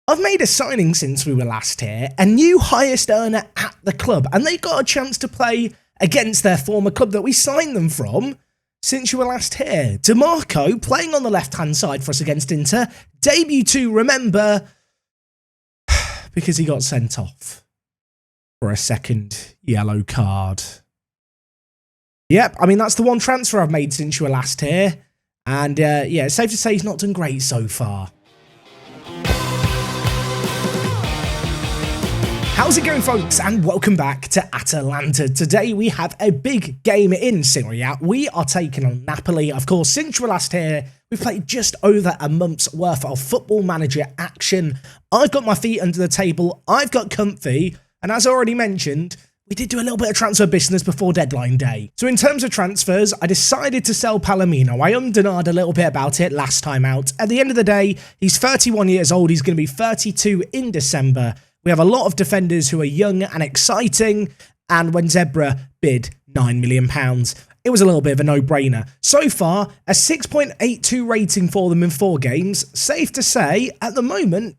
I've made a signing since we were last here, a new highest earner at the club, and they got a chance to play against their former club that we signed them from since you were last here. DeMarco playing on the left-hand side for us against Inter. Debut to remember because he got sent off for a second yellow card. Yep, I mean, that's the one transfer I've made since you were last here. And yeah, it's safe to say he's not done great so far. How's it going, folks, and welcome back to Atalanta. Today we have a big game in Serie A. We are taking on Napoli. Of course, since we were last here, we've played just over a month's worth of Football Manager action. I've got my feet under the table, I've got comfy, and as I already mentioned, we did do a little bit of transfer business before deadline day. So in terms of transfers, I decided to sell Palomino. I denied a little bit about it last time out. At the end of the day, he's 31 years old, he's going to be 32 in December. We have a lot of defenders who are young and exciting, and when Zebra bid £9 million, it was a little bit of a no-brainer. So far, a 6.82 rating for them in 4 games. Safe to say, at the moment,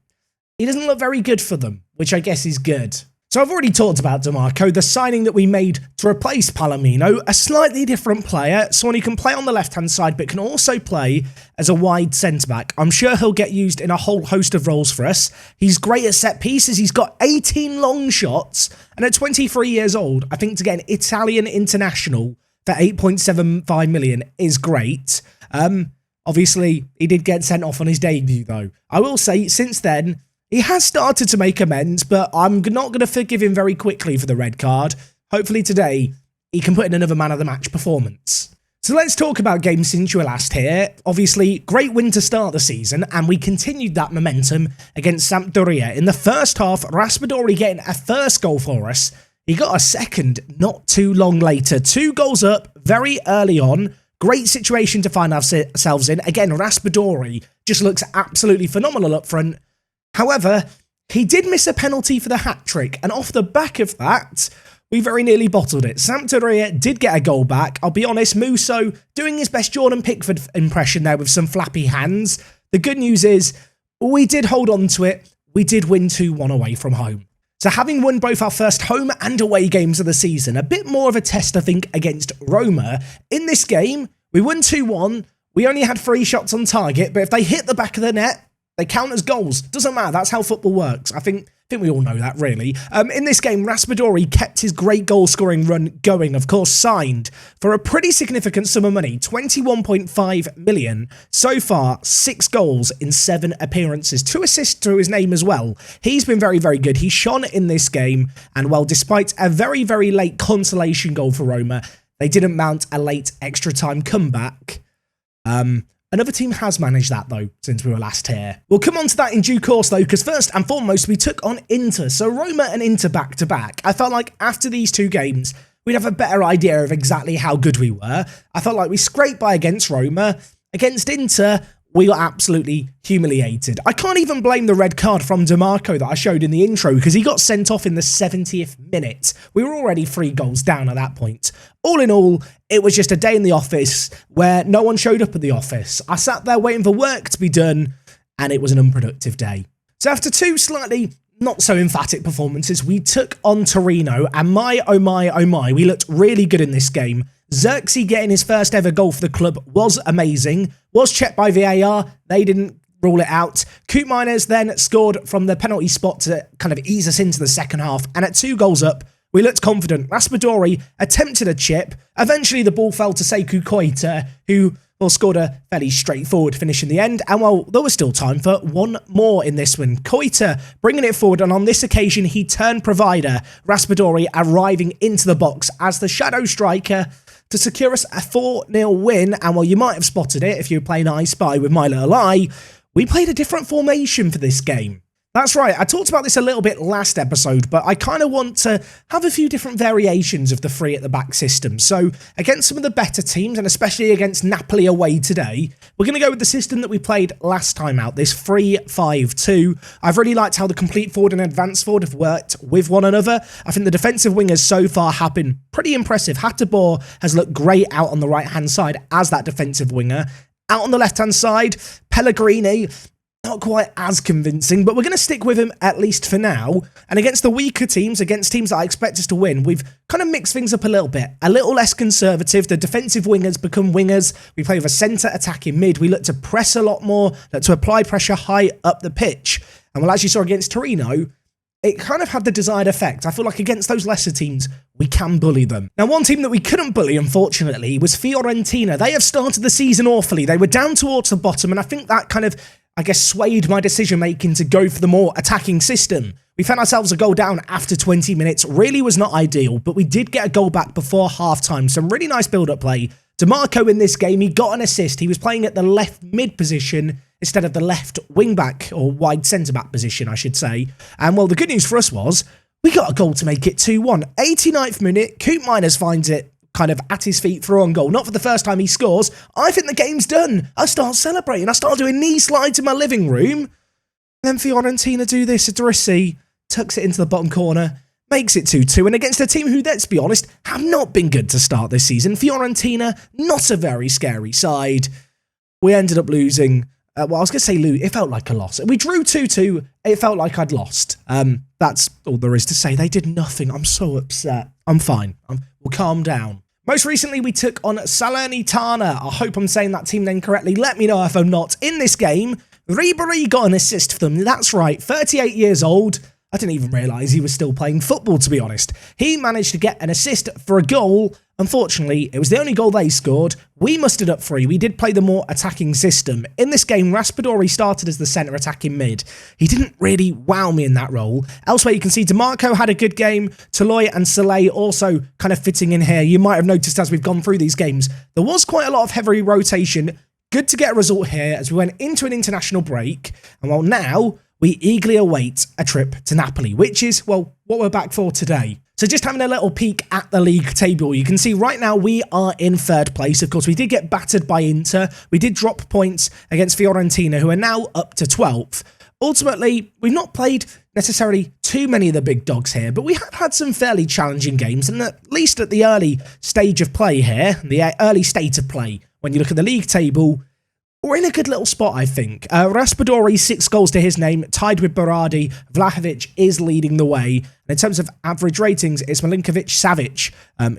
he doesn't look very good for them, which I guess is good. So I've already talked about DeMarco, the signing that we made to replace Palomino, a slightly different player, someone who can play on the left-hand side but can also play as a wide centre-back. I'm sure he'll get used in a whole host of roles for us. He's great at set pieces, he's got 18 long shots, and at 23 years old, I think to get an Italian international for 8.75 million is great. Obviously, he did get sent off on his debut though. I will say, since then, he has started to make amends, but I'm not going to forgive him very quickly for the red card. Hopefully today, he can put in another man of the match performance. So let's talk about games since you were last here. Obviously, great win to start the season, and we continued that momentum against Sampdoria. In the first half, Raspadori getting a first goal for us. He got a second not too long later. 2 goals up very early on. Great situation to find ourselves in. Again, Raspadori just looks absolutely phenomenal up front. However, he did miss a penalty for the hat-trick, and off the back of that, we very nearly bottled it. Sampdoria did get a goal back. I'll be honest, Musso doing his best Jordan Pickford impression there with some flappy hands. The good news is, we did hold on to it. We did win 2-1 away from home. So having won both our first home and away games of the season, a bit more of a test, I think, against Roma. In this game, we won 2-1. We only had 3 shots on target, but if they hit the back of the net, they count as goals. Doesn't matter. That's how football works. I think we all know that, really. In this game, Raspadori kept his great goal-scoring run going. Of course, signed for a pretty significant sum of money, 21.5 million. So far, 6 goals in 7 appearances. 2 assists to his name as well. He's been very, very good. He shone in this game. And well, despite a very, very late consolation goal for Roma, they didn't mount a late extra-time comeback. Another team has managed that, though, since we were last here. We'll come on to that in due course, though, because first and foremost, we took on Inter. So Roma and Inter back-to-back. I felt like after these 2 games, we'd have a better idea of exactly how good we were. I felt like we scraped by against Roma. Against Inter, we got absolutely humiliated. I can't even blame the red card from DeMarco that I showed in the intro, because he got sent off in the 70th minute. We were already 3 goals down at that point. All in all, it was just a day in the office where no one showed up at the office. I sat there waiting for work to be done, and it was an unproductive day. So after 2 slightly not so emphatic performances, we took on Torino, and my, oh my, we looked really good in this game. Xerxes getting his first ever goal for the club was amazing. Was checked by VAR. They didn't rule it out. Coop Miners then scored from the penalty spot to kind of ease us into the second half. And at 2 goals up, we looked confident. Raspadori attempted a chip. Eventually, the ball fell to Sekou Koita, who scored a fairly straightforward finish in the end. And well, there was still time for 1 more in this one. Koita bringing it forward, and on this occasion, he turned provider. Raspadori arriving into the box as the shadow striker to secure us a 4-0 win. And well, you might have spotted it if you were playing I Spy with my little eye. We played a different formation for this game. That's right, I talked about this a little bit last episode, but I kind of want to have a few different variations of the 3 at the back system. So against some of the better teams, and especially against Napoli away today, we're going to go with the system that we played last time out, this 3-5-2. I've really liked how the complete forward and advanced forward have worked with one another. I think the defensive wingers so far have been pretty impressive. Hateboer has looked great out on the right-hand side as that defensive winger. Out on the left-hand side, Pellegrini not quite as convincing, but we're going to stick with him at least for now. And against the weaker teams, against teams that I expect us to win, we've kind of mixed things up a little bit. A little less conservative. The defensive wingers become wingers. We play with a centre attacking mid. We look to press a lot more, look to apply pressure high up the pitch. And well, as you saw against Torino, it kind of had the desired effect. I feel like against those lesser teams, we can bully them. Now, one team that we couldn't bully, unfortunately, was Fiorentina. They have started the season awfully. They were down towards the bottom, and I think that kind of, swayed my decision-making to go for the more attacking system. We found ourselves a goal down after 20 minutes. Really was not ideal, but we did get a goal back before half-time. Some really nice build-up play. DeMarco in this game, he got an assist. He was playing at the left mid position instead of the left wing-back, or wide centre-back position, I should say. And, well, the good news for us was we got a goal to make it 2-1. 89th minute, Coop Miners finds it kind of at his feet through on goal. Not for the first time he scores. I think the game's done. I start celebrating. I start doing knee slides in my living room. And then Fiorentina do this. Idrissi tucks it into the bottom corner, makes it 2-2. And against a team who, let's be honest, have not been good to start this season. Fiorentina, not a very scary side. We ended up losing. Well, I was going to say lose. It felt like a loss. We drew 2-2. It felt like I'd lost. That's all there is to say. They did nothing. I'm so upset. I'm fine. We'll calm down. Most recently, we took on Salernitana. I hope I'm saying that team name correctly. Let me know if I'm not. In this game, Ribery got an assist for them. That's right, 38 years old. I didn't even realise he was still playing football, to be honest. He managed to get an assist for a goal. Unfortunately, it was the only goal they scored. We mustered up 3. We did play the more attacking system. In this game, Raspadori started as the centre attacking mid. He didn't really wow me in that role. Elsewhere, you can see DeMarco had a good game. Toloy and Soleil also kind of fitting in here. You might have noticed as we've gone through these games, there was quite a lot of heavy rotation. Good to get a result here as we went into an international break. And well, now we eagerly await a trip to Napoli, which is, well, what we're back for today. So just having a little peek at the league table, you can see right now we are in 3rd place. Of course, we did get battered by Inter. We did drop points against Fiorentina, who are now up to 12th. Ultimately, we've not played necessarily too many of the big dogs here, but we have had some fairly challenging games, and at least at the early stage of play here, the early state of play, when you look at the league table, we're in a good little spot, I think. Raspadori, 6 goals to his name, tied with Berardi. Vlahovic is leading the way. And in terms of average ratings, it's Milinkovic-Savic,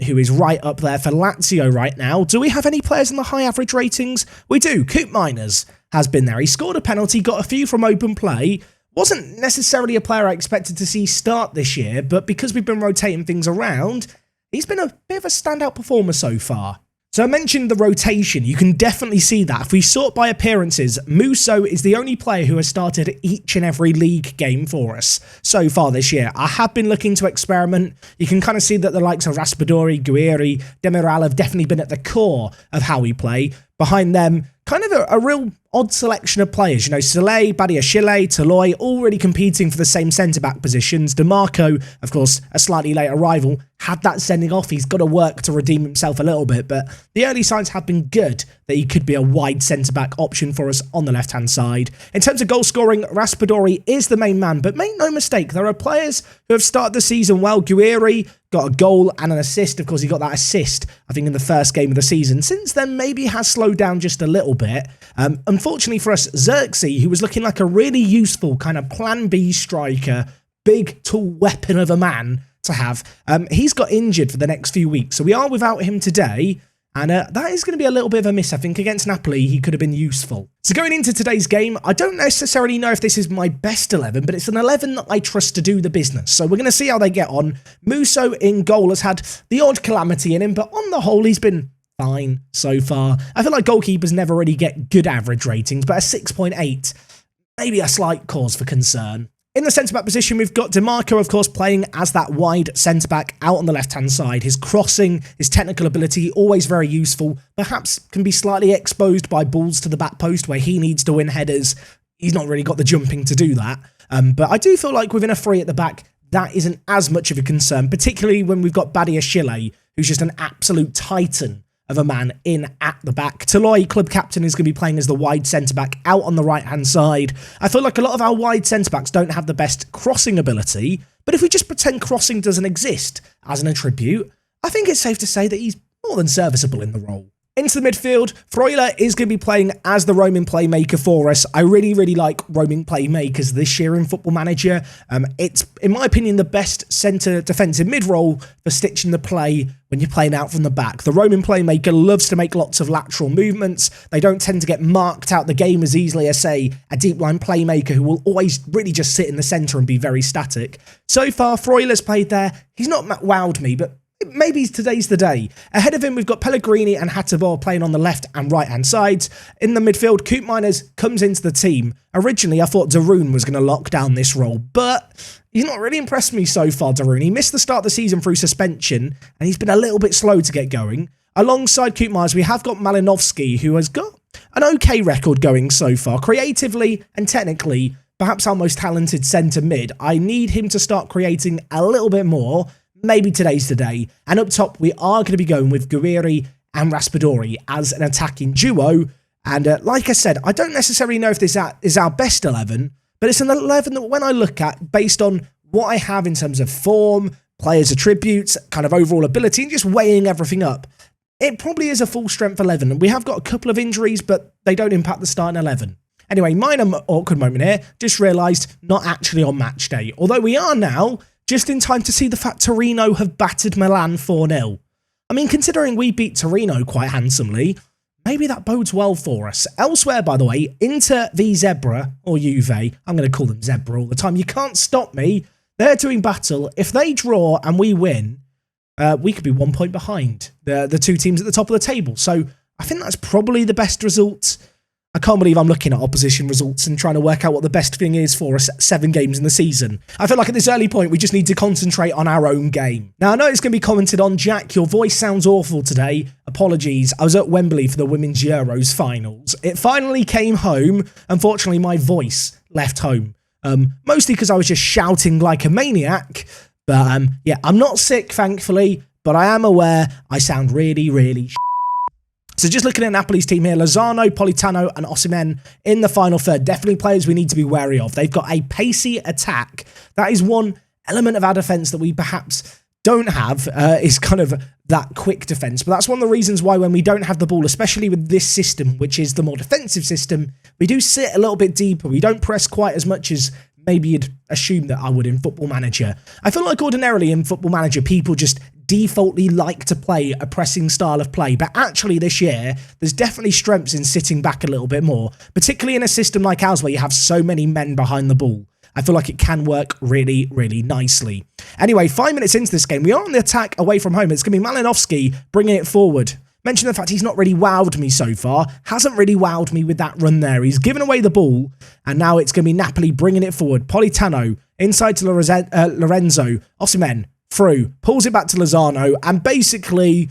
who is right up there for Lazio right now. Do we have any players in the high average ratings? We do. Coop Miners has been there. He scored a penalty, got a few from open play. Wasn't necessarily a player I expected to see start this year, but because we've been rotating things around, he's been a bit of a standout performer so far. So I mentioned the rotation. You can definitely see that. If we sort by appearances, Musso is the only player who has started each and every league game for us so far this year. I have been looking to experiment. You can kind of see that the likes of Raspadori, Guerri, Demiral have definitely been at the core of how we play. Behind them, kind of a real odd selection of players. You know, Soleil, Badiashile, Toloy, all really competing for the same centre-back positions. DeMarco, of course, a slightly late arrival, had that sending off. He's got to work to redeem himself a little bit, but the early signs have been good that he could be a wide centre-back option for us on the left-hand side. In terms of goal scoring, Raspadori is the main man, but make no mistake, there are players who have started the season well. Guerri got a goal and an assist. Of course, he got that assist, I think, in the first game of the season. Since then, maybe has slowed down just a little bit. Unfortunately for us, Xerxes, who was looking like a really useful kind of plan B striker, big, tall weapon of a man to have, he's got injured for the next few weeks. So we are without him today. And that is going to be a little bit of a miss. I think against Napoli, he could have been useful. So going into today's game, I don't necessarily know if this is my best 11, but it's an 11 that I trust to do the business. So we're going to see how they get on. Musso in goal has had the odd calamity in him, but on the whole, he's been fine so far. I feel like goalkeepers never really get good average ratings, but a 6.8, maybe a slight cause for concern. In the centre-back position, we've got DeMarco, of course, playing as that wide centre-back out on the left-hand side. His crossing, his technical ability, always very useful. Perhaps can be slightly exposed by balls to the back post where he needs to win headers. He's not really got the jumping to do that. But I do feel like within a 3 at the back, that isn't as much of a concern, particularly when we've got Badiashile, who's just an absolute titan of a man in at the back. Toloy, club captain, is going to be playing as the wide centre-back out on the right-hand side. I feel like a lot of our wide centre-backs don't have the best crossing ability, but if we just pretend crossing doesn't exist as an attribute, I think it's safe to say that he's more than serviceable in the role. Into the midfield, Freuler is going to be playing as the roaming playmaker for us. I really, really like roaming playmakers this year in Football Manager. It's, in my opinion, the best centre defensive mid-role for stitching the play when you're playing out from the back. The roaming playmaker loves to make lots of lateral movements. They don't tend to get marked out the game as easily as, say, a deep line playmaker who will always really just sit in the centre and be very static. So far, Freuler's played there. He's not wowed me, but maybe today's the day. Ahead of him, we've got Pellegrini and Hattabor playing on the left and right-hand sides. In the midfield, Coop Miners comes into the team. Originally, I thought Darun was going to lock down this role, but he's not really impressed me so far, Darun. He missed the start of the season through suspension, and he's been a little bit slow to get going. Alongside Coop Miners, we have got Malinovsky, who has got an okay record going so far. Creatively and technically, perhaps our most talented centre mid. I need him to start creating a little bit more. Maybe today's the day. And up top, we are going to be going with Guerrieri and Raspadori as an attacking duo. And like I said, I don't necessarily know if this is our best 11, but it's an 11 that when I look at, based on what I have in terms of form, players' attributes, kind of overall ability, and just weighing everything up, it probably is a full strength 11. And we have got a couple of injuries, but they don't impact the starting 11. Anyway, minor awkward moment here. Just realised not actually on match day. Although we are now just in time to see the fact Torino have battered Milan 4-0. I mean, considering we beat Torino quite handsomely, maybe that bodes well for us. Elsewhere, by the way, Inter v Zebra, or Juve, I'm going to call them Zebra all the time. You can't stop me. They're doing battle. If they draw and we win, we could be 1 point behind the two teams at the top of the table. So I think that's probably the best result. I can't believe I'm looking at opposition results and trying to work out what the best thing is for us 7 games in the season. I feel like at this early point, we just need to concentrate on our own game. Now, I know it's going to be commented on, Jack, your voice sounds awful today. Apologies. I was at Wembley for the Women's Euros finals. It finally came home. Unfortunately, my voice left home. Mostly because I was just shouting like a maniac. But yeah, I'm not sick, thankfully, but I am aware I sound really, really So just looking at Napoli's team here, Lozano, Politano and Osimhen in the final third. Definitely players we need to be wary of. They've got a pacey attack. That is one element of our defence that we perhaps don't have, is kind of that quick defence. But that's one of the reasons why when we don't have the ball, especially with this system, which is the more defensive system, we do sit a little bit deeper. We don't press quite as much as maybe you'd assume that I would in Football Manager. I feel like ordinarily in Football Manager, people just defaultly like to play a pressing style of play, but actually this year, there's definitely strengths in sitting back a little bit more, particularly in a system like ours where you have so many men behind the ball. I feel like it can work really, really nicely. Anyway, 5 minutes into this game, we are on the attack away from home. It's going to be Malinovsky bringing it forward. Mention the fact he's not really wowed me so far. Hasn't really wowed me with that run there. He's given away the ball, and now it's going to be Napoli bringing it forward. Politano inside to Lorenzo. Osimhen through. Pulls it back to Lozano, and basically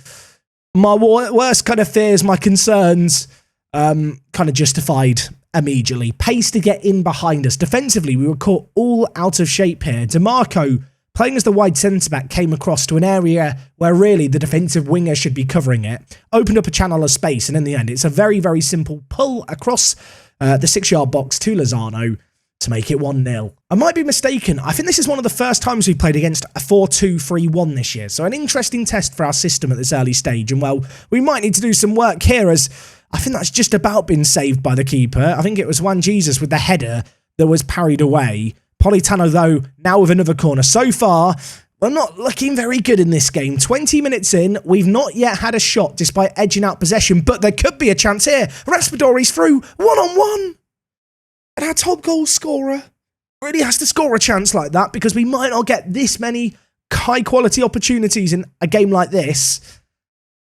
my worst kind of fears, my concerns, kind of justified immediately. Pace to get in behind us. Defensively, we were caught all out of shape here. DeMarco, playing as the wide centre-back, came across to an area where really the defensive winger should be covering it. Opened up a channel of space, and in the end, it's a very, very simple pull across the 6-yard box to Lozano to make it 1-0. I might be mistaken. I think this is one of the first times we've played against a 4-2-3-1 this year. So an interesting test for our system at this early stage. And well, we might need to do some work here, as I think that's just about been saved by the keeper. I think it was Juan Jesus with the header that was parried away. Politano, though, now with another corner. So far, we're not looking very good in this game. 20 minutes in, we've not yet had a shot despite edging out possession, but there could be a chance here. Raspadori's through, one-on-one. And our top goal scorer really has to score a chance like that, because we might not get this many high-quality opportunities in a game like this.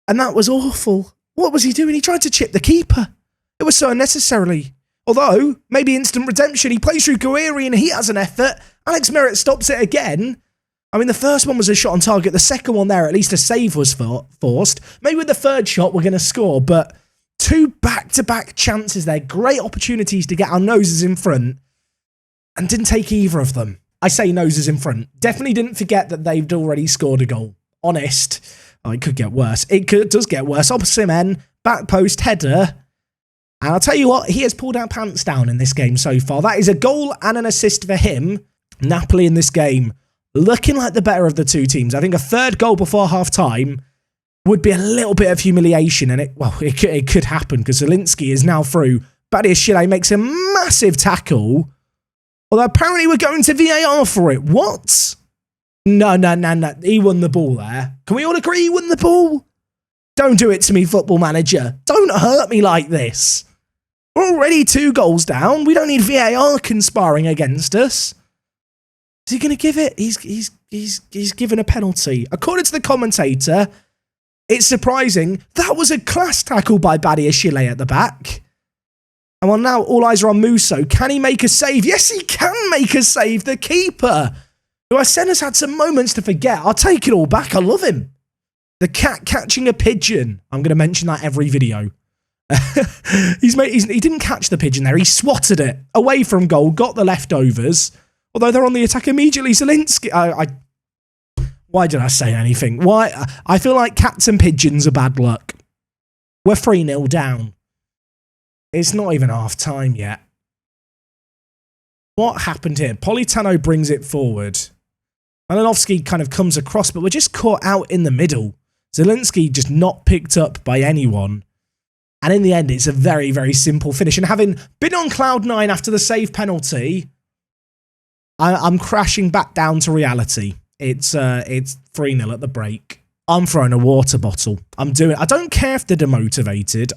And that was awful. What was he doing? He tried to chip the keeper. It was so unnecessarily. Although, maybe instant redemption. He plays through Guerrieri and he has an effort. Alex Merritt stops it again. I mean, the first one was a shot on target. The second one there, at least a save was forced. Maybe with the third shot, we're going to score. But 2 back-to-back chances there. Great opportunities to get our noses in front. And didn't take either of them. I say noses in front. Definitely didn't forget that they'd already scored a goal. Honest. Oh, it could get worse. Does get worse. Osimhen, back post, header. And I'll tell you what, he has pulled our pants down in this game so far. That is a goal and an assist for him. Napoli in this game, looking like the better of the two teams. I think a third goal before half-time would be a little bit of humiliation, and it could happen because Zielinski is now through. Badiashile makes a massive tackle, although apparently we're going to VAR for it. What? No. He won the ball there. Can we all agree he won the ball? Don't do it to me, Football Manager. Don't hurt me like this. We're already 2 goals down. We don't need VAR conspiring against us. Is he going to give it? He's given a penalty. According to the commentator, it's surprising. That was a class tackle by Badiashile at the back. And well, now all eyes are on Musso. Can he make a save? Yes, he can make a save. The keeper, who I said has had some moments to forget. I'll take it all back. I love him. The cat catching a pigeon. I'm going to mention that every video. He didn't catch the pigeon there. He swatted it away from goal, got the leftovers. Although they're on the attack immediately. Zielinski. Why did I say anything? Why? I feel like cats and pigeons are bad luck. We're 3-0 down. It's not even half time yet. What happened here? Politano brings it forward. Malinovsky kind of comes across, but we're just caught out in the middle. Zielinski just not picked up by anyone. And in the end, it's a very, very simple finish. And having been on cloud 9 after the save penalty, I'm crashing back down to reality. It's 3-0 at the break. I'm throwing a water bottle. I don't care if they're demotivated.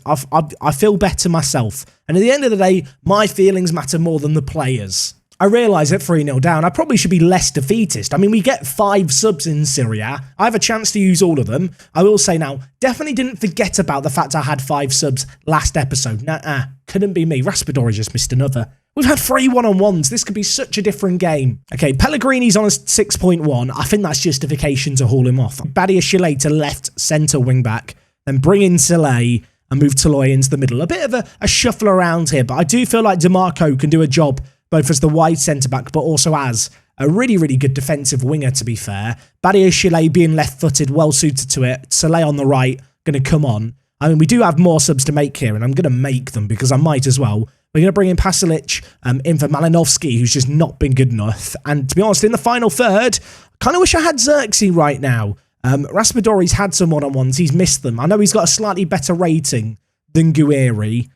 I feel better myself. And at the end of the day, my feelings matter more than the players. I realise at 3-0 down, I probably should be less defeatist. I mean, we get 5 subs in Syria. I have a chance to use all of them. I will say now, definitely didn't forget about the fact I had 5 subs last episode. Nah, couldn't be me. Raspadori just missed another. We've had 3 one-on-ones. This could be such a different game. Okay, Pellegrini's on a 6.1. I think that's justification to haul him off. Badiashile to left centre wing-back. Then bring in Soleil and move Toloy into the middle. A bit of a shuffle around here, but I do feel like DeMarco can do a job both as the wide centre-back, but also as a really, really good defensive winger, to be fair. Badiashile being left-footed, well-suited to it. Soleil on the right, going to come on. I mean, we do have more subs to make here, and I'm going to make them because I might as well. We're going to bring in Pasalic in for Malinovsky, who's just not been good enough. And to be honest, in the final third, I kind of wish I had Xerxes right now. Raspadori's had some one-on-ones. He's missed them. I know he's got a slightly better rating than Guerri,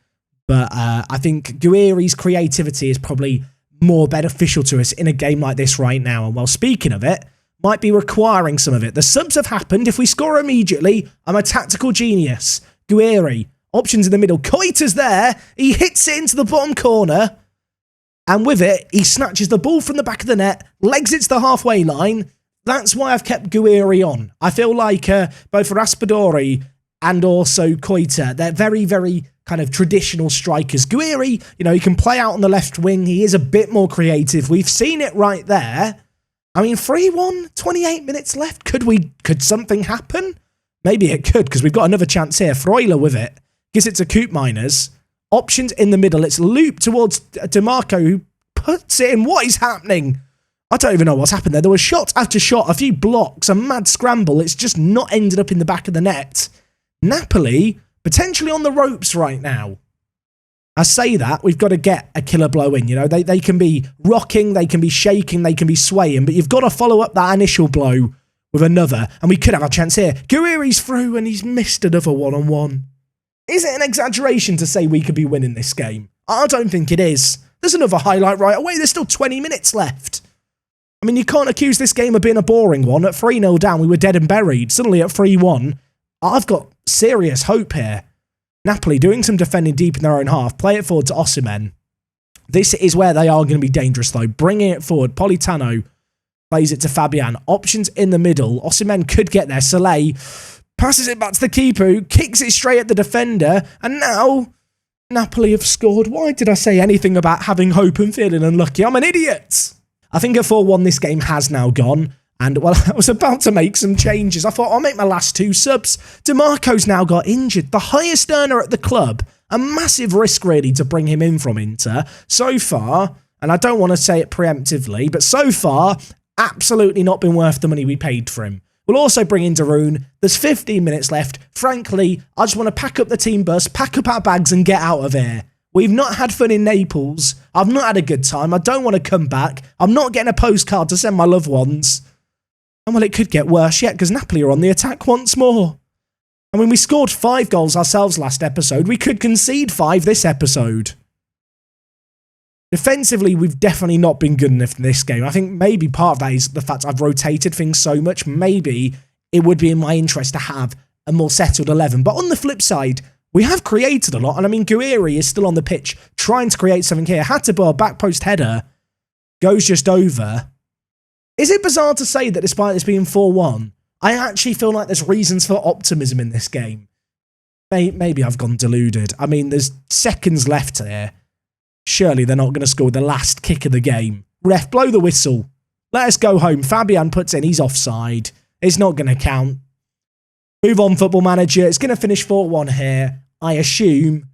but I think Guerri's creativity is probably more beneficial to us in a game like this right now. And while speaking of it, might be requiring some of it. The subs have happened. If we score immediately, I'm a tactical genius. Guerri. Options in the middle. Koita's there. He hits it into the bottom corner. And with it, he snatches the ball from the back of the net, legs it to the halfway line. That's why I've kept Guerri on. I feel like both Raspadori and also Koita, they're very, very kind of traditional strikers. Guerri, he can play out on the left wing. He is a bit more creative. We've seen it right there. I mean, 3-1, 28 minutes left. Could something happen? Maybe it could, because we've got another chance here. Freuler with it. Gives it to Coop Miners. Options in the middle. It's looped towards DeMarco, who puts it in. What is happening? I don't even know what's happened there. There was shot after shot, a few blocks, a mad scramble. It's just not ended up in the back of the net. Napoli, potentially on the ropes right now. I say that, we've got to get a killer blow in. They can be rocking, they can be shaking, they can be swaying, but you've got to follow up that initial blow with another, and we could have a chance here. Guerri's through, and he's missed another one-on-one. Is it an exaggeration to say we could be winning this game? I don't think it is. There's another highlight right away. There's still 20 minutes left. I mean, you can't accuse this game of being a boring one. At 3-0 down, we were dead and buried. Suddenly at 3-1, I've got serious hope here. Napoli doing some defending deep in their own half. Play it forward to Osimhen. This is where they are going to be dangerous, though. Bringing it forward. Politano plays it to Fabian. Options in the middle. Osimhen could get there. Soleil passes it back to the keeper, who kicks it straight at the defender. And now, Napoli have scored. Why did I say anything about having hope and feeling unlucky? I'm an idiot. I think at 4-1, this game has now gone. And, well, I was about to make some changes. I thought, I'll make my last 2 subs. DeMarco's now got injured. The highest earner at the club. A massive risk, really, to bring him in from Inter. So far, and I don't want to say it preemptively, but so far, absolutely not been worth the money we paid for him. We'll also bring in Darun. There's 15 minutes left. Frankly, I just want to pack up the team bus, pack up our bags and get out of here. We've not had fun in Naples. I've not had a good time. I don't want to come back. I'm not getting a postcard to send my loved ones. And well, it could get worse yet because Napoli are on the attack once more. I mean, we scored 5 goals ourselves last episode. We could concede 5 this episode. Defensively, we've definitely not been good enough in this game. I think maybe part of that is the fact I've rotated things so much. Maybe it would be in my interest to have a more settled 11. But on the flip side, we have created a lot. And I mean, Guiri is still on the pitch trying to create something here. Hateboer, back post header, goes just over. Is it bizarre to say that despite this being 4-1, I actually feel like there's reasons for optimism in this game? Maybe I've gone deluded. I mean, there's seconds left here. Surely they're not going to score the last kick of the game. Ref, blow the whistle. Let us go home. Fabian puts in, he's offside. It's not going to count. Move on, Football Manager. It's going to finish 4-1 here. I assume.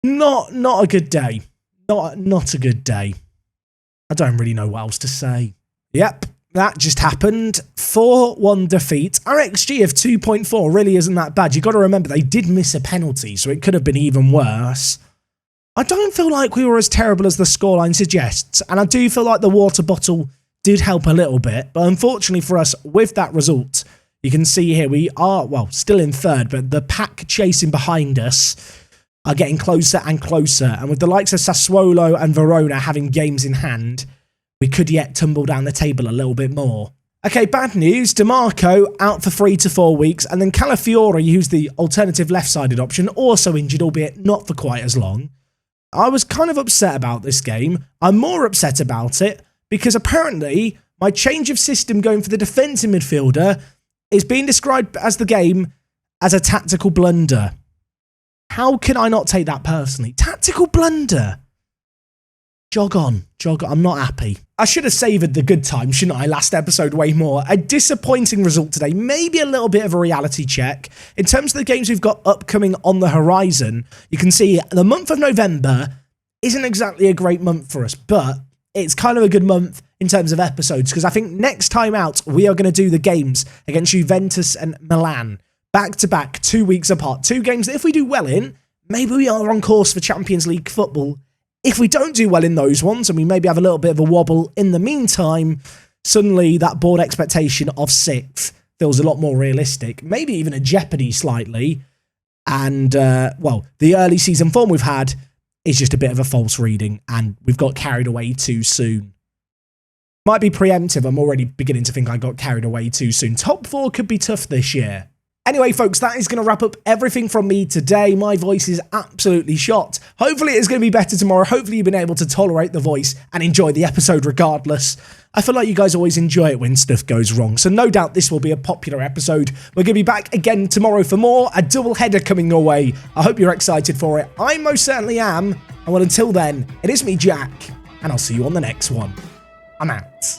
Not a good day. Not a good day. I don't really know what else to say. Yep, that just happened. 4-1 defeat. Our XG of 2.4 really isn't that bad. You've got to remember they did miss a penalty, so it could have been even worse. I don't feel like we were as terrible as the scoreline suggests, and I do feel like the water bottle did help a little bit, but unfortunately for us, with that result, you can see here we are, well, still in third, but the pack chasing behind us are getting closer and closer, and with the likes of Sassuolo and Verona having games in hand, we could yet tumble down the table a little bit more. Okay, bad news. DeMarco out for 3 to 4 weeks, and then Calafiore, who's the alternative left-sided option, also injured, albeit not for quite as long. I was kind of upset about this game. I'm more upset about it because apparently my change of system going for the defensive midfielder is being described as the game as a tactical blunder. How can I not take that personally? Tactical blunder. Jog on. I'm not happy. I should have savoured the good time, shouldn't I, last episode way more. A disappointing result today. Maybe a little bit of a reality check. In terms of the games we've got upcoming on the horizon, you can see the month of November isn't exactly a great month for us, but it's kind of a good month in terms of episodes, because I think next time out, we are going to do the games against Juventus and Milan. Back-to-back, 2 weeks apart. 2 games that if we do well in, maybe we are on course for Champions League football. If we don't do well in those ones, and we maybe have a little bit of a wobble in the meantime, suddenly that board expectation of 6th feels a lot more realistic. Maybe even a jeopardy slightly. And, well, the early season form we've had is just a bit of a false reading, and we've got carried away too soon. Might be preemptive. I'm already beginning to think I got carried away too soon. Top 4 could be tough this year. Anyway, folks, that is going to wrap up everything from me today. My voice is absolutely shot. Hopefully it's going to be better tomorrow. Hopefully you've been able to tolerate the voice and enjoy the episode regardless. I feel like you guys always enjoy it when stuff goes wrong, so no doubt this will be a popular episode. We're going to be back again tomorrow for more, a double header coming your way. I hope you're excited for it. I most certainly am. And well, until then, it is me, Jack, and I'll see you on the next one. I'm out.